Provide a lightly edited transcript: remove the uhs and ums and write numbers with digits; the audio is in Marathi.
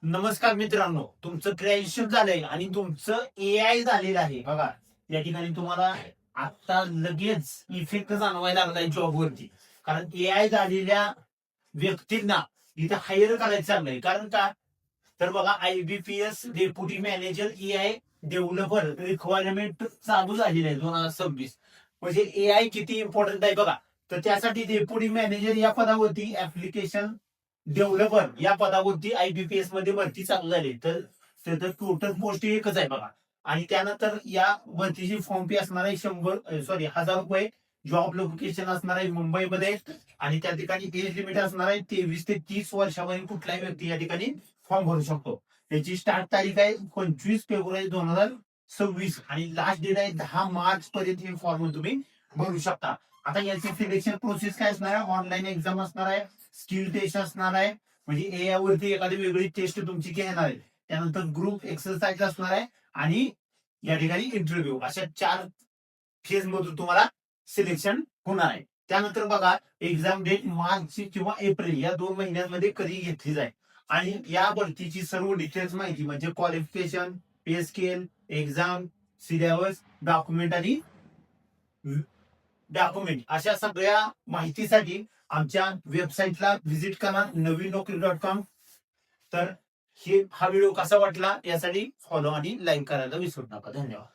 नमस्कार मित्रांनो, तुमचं ग्रॅज्युएशन झालंय आणि तुमचं एआय झालेलं आहे. बघा, या ठिकाणी तुम्हाला आता लगेच इफेक्ट जाणवायला लागलाय जॉबवरती. कारण एआय झालेल्या व्यक्तींना इथं हायर करायचं चाललंय. कारण का, तर बघा, IBPS deputy manager AI developer requirement चालू झालेली आहे 2026. म्हणजे एआय किती इम्पॉर्टंट आहे बघा. तर त्यासाठी डेप्युटी मॅनेजर या पदावरती ऍप्लिकेशन डेव्हलपर या पदावरती IBPS मध्ये भरती चालू झाली. तर त्याचं टोटल पोस्ट एकच आहे बघा. आणि त्यानंतर या भरतीची फॉर्म फी असणार आहे 1000 रुपये. जॉब लोकेशन असणार आहे मुंबईमध्ये. आणि त्या ठिकाणी एज लिमिट असणार आहे 23 ते 30 वर्षापर्यंत कुठलाही व्यक्ती या ठिकाणी फॉर्म भरू शकतो. त्याची स्टार्ट तारीख आहे 25 फेब्रुवारी 2026 आणि लास्ट डेट आहे 10 मार्च पर्यंत हे फॉर्म तुम्ही भरू शकता. आता याची सिलेक्शन प्रोसेस काय असणार आहे? ऑनलाईन एक्झाम असणार आहे, स्किल टेस्ट असणार आहे, म्हणजे एआय वरती एखादी वेगळी टेस्ट तुमची घेणार आहे. त्यानंतर ग्रुप एक्सरसाइज असणार आहे आणि या ठिकाणी इंटरव्ह्यू, अशा 4 फेज मधून तुम्हाला सिलेक्शन होणार आहे. त्यानंतर बघा, एक्झाम डेट मार्च किंवा एप्रिल या 2 महिन्यांमध्ये कधी घेतली जाईल. आणि या भरतीची सर्व डिटेल्स माहिती म्हणजे क्वालिफिकेशन, पे स्केल, एक्झाम, सिलेबस, डॉक्युमेंट अशा सगळ्या माहितीसाठी आमच्या वेबसाईटला व्हिजिट करा नवीननोकरी.com. तर हा व्हिडिओ कसा वाटला यासाठी फॉलो आणि लाईक करायला विसरू नका. धन्यवाद.